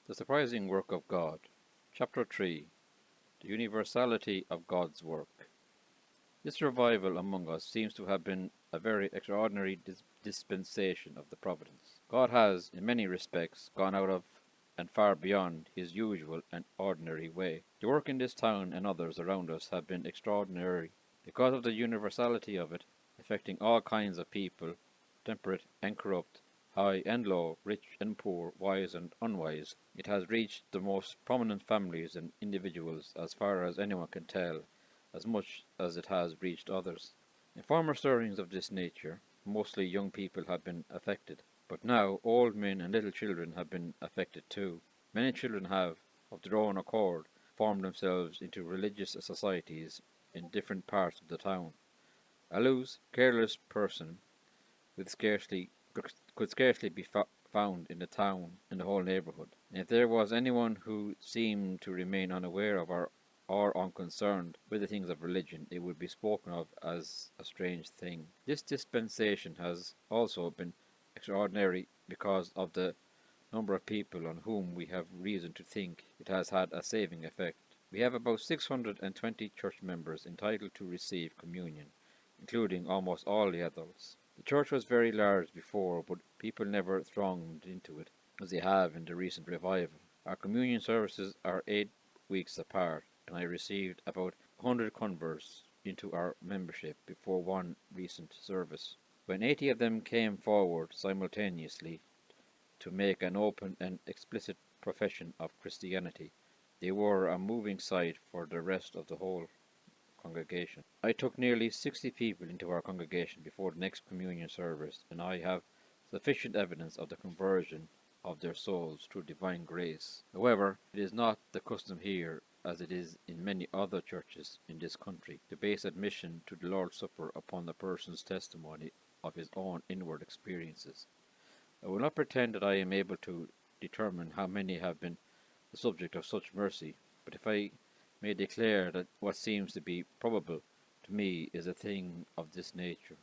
The Surprising Work of God. Chapter 3. The Universality of God's Work. This revival among us seems to have been a very extraordinary dispensation of the providence. God has, in many respects, gone out of and far beyond his usual and ordinary way. The work in this town and others around us have been extraordinary because of the universality of it, affecting all kinds of people, temperate and corrupt, high and low, rich and poor, wise and unwise. It has reached the most prominent families and individuals as far as anyone can tell, as much as it has reached others. In former stirrings of this nature, mostly young people have been affected, but now old men and little children have been affected too. Many children have, of their own accord, formed themselves into religious societies in different parts of the town. A loose, careless person with scarcely could scarcely be found in the town and the whole neighbourhood, and if there was anyone who seemed to remain unaware of or unconcerned with the things of religion, it would be spoken of as a strange thing. This dispensation has also been extraordinary because of the number of people on whom we have reason to think it has had a saving effect. We have about 620 church members entitled to receive communion, including almost all the adults. The church was very large before, but people never thronged into it, as they have in the recent revival. Our communion services are 8 weeks apart, and I received about 100 converts into our membership before one recent service. When 80 of them came forward simultaneously to make an open and explicit profession of Christianity, they were a moving sight for the rest of the whole congregation. I took nearly 60 people into our congregation before the next communion service, and I have sufficient evidence of the conversion of their souls through divine grace. However, it is not the custom here, as it is in many other churches in this country, to base admission to the Lord's Supper upon the person's testimony of his own inward experiences. I will not pretend that I am able to determine how many have been the subject of such mercy, but if I may declare that what seems to be probable to me is a thing of this nature,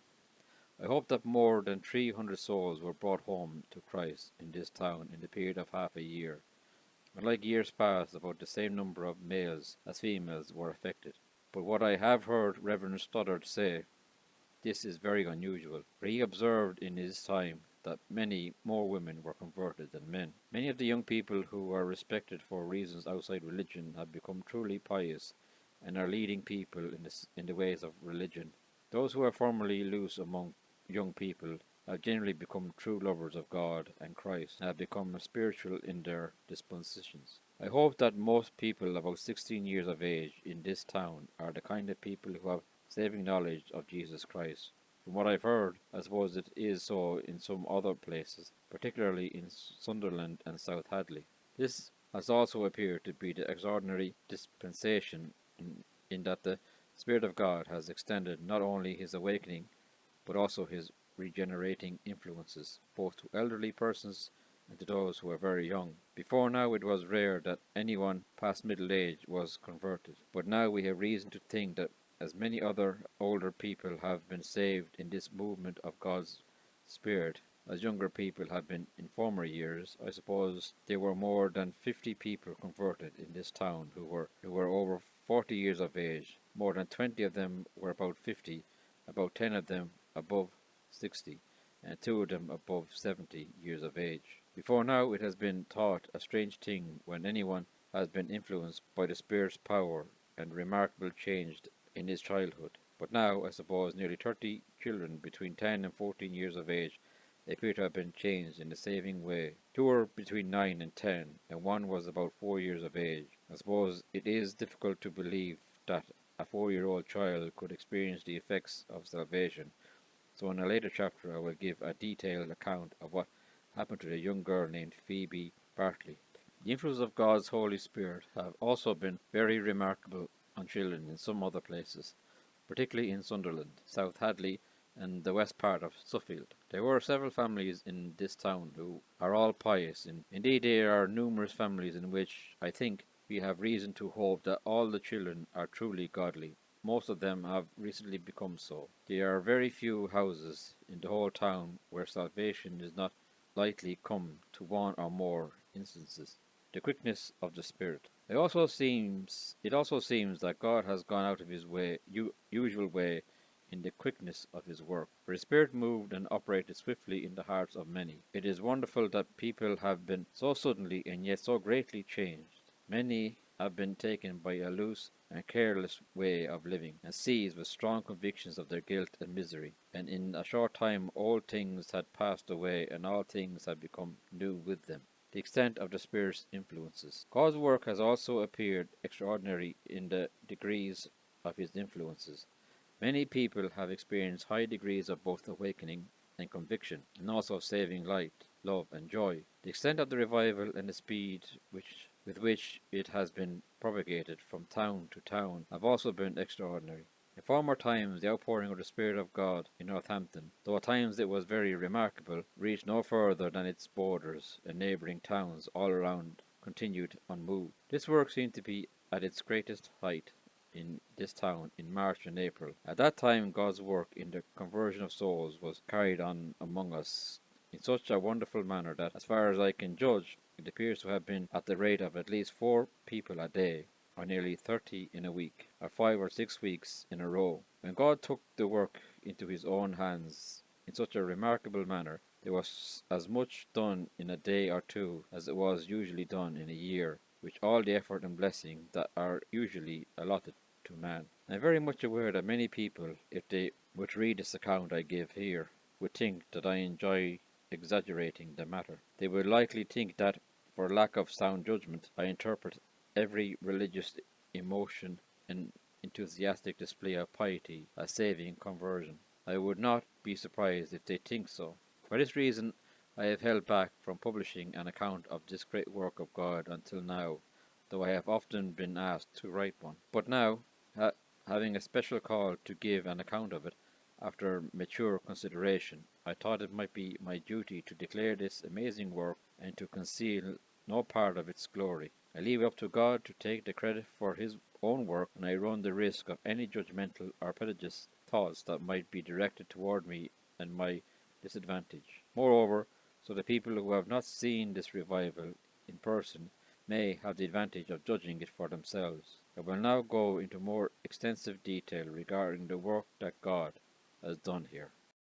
I hope that more than 300 souls were brought home to Christ in this town in the period of half a year, and like years past, about the same number of males as females were affected. But what I have heard Reverend Stoddard say, this is very unusual, for he observed in his time that many more women were converted than men. Many of the young people who are respected for reasons outside religion have become truly pious and are leading people in the ways of religion. Those who are formerly loose among young people have generally become true lovers of God and Christ and have become spiritual in their dispositions. I hope that most people about 16 years of age in this town are the kind of people who have saving knowledge of Jesus Christ. From what I've heard, I suppose it is so in some other places, particularly in Sunderland and South Hadley. This has also appeared to be the extraordinary dispensation in that the Spirit of God has extended not only his awakening, but also his regenerating influences, both to elderly persons and to those who are very young. Before now it was rare that anyone past middle age was converted, but now we have reason to think that as many other older people have been saved in this movement of God's Spirit as younger people have been in former years. I suppose there were more than 50 people converted in this town who were over 40 years of age. More than 20 of them were about 50, about 10 of them above 60, and 2 of them above 70 years of age. Before now it has been thought a strange thing when anyone has been influenced by the Spirit's power and remarkable change in his childhood. But now, I suppose, nearly 30 children between 10 and 14 years of age appear to have been changed in a saving way. 2 were between 9 and 10, and 1 was about 4 years of age. I suppose it is difficult to believe that a 4-year-old child could experience the effects of salvation, so in a later chapter I will give a detailed account of what happened to the young girl named Phoebe Bartley. The influence of God's Holy Spirit have also been very remarkable on children in some other places, particularly in Sunderland, South Hadley, and the west part of Suffield. There were several families in this town who are all pious. Indeed, there are numerous families in which, I think, we have reason to hope that all the children are truly godly. Most of them have recently become so. There are very few houses in the whole town where salvation is not likely come to one or more instances. the quickness of the Spirit. It also seems that God has gone out of his usual way in the quickness of his work, for his Spirit moved and operated swiftly in the hearts of many. It is wonderful that people have been so suddenly and yet so greatly changed. Many have been taken by a loose and careless way of living, and seized with strong convictions of their guilt and misery, and in a short time old things had passed away, and all things had become new with them. The extent of the Spirit's influences. God's work has also appeared extraordinary in the degrees of his influences. Many people have experienced high degrees of both awakening and conviction, and also of saving light, love, and joy. The extent of the revival and the speed with which it has been propagated from town to town have also been extraordinary. In former times the outpouring of the Spirit of God in Northampton, though at times it was very remarkable, reached no further than its borders, and neighbouring towns all around continued unmoved. This work seemed to be at its greatest height in this town in March and April. At that time God's work in the conversion of souls was carried on among us in such a wonderful manner that, as far as I can judge, it appears to have been at the rate of at least 4 people a day, or nearly 30 in a week, or 5 or 6 weeks in a row. When God took the work into his own hands in such a remarkable manner, there was as much done in a day or two as it was usually done in a year, with all the effort and blessing that are usually allotted to man. I am very much aware that many people, if they were to read this account I give here, would think that I enjoy exaggerating the matter. They would likely think that, for lack of sound judgment, I interpret every religious emotion and enthusiastic display of piety as saving conversion. I would not be surprised if they think so. For this reason I have held back from publishing an account of this great work of God until now, though I have often been asked to write one. But now, having a special call to give an account of it, after mature consideration, I thought it might be my duty to declare this amazing work and to conceal no part of its glory. I leave it up to God to take the credit for his own work, and I run the risk of any judgmental or prejudiced thoughts that might be directed toward me and my disadvantage. Moreover, so the people who have not seen this revival in person may have the advantage of judging it for themselves. I will now go into more extensive detail regarding the work that God has done here.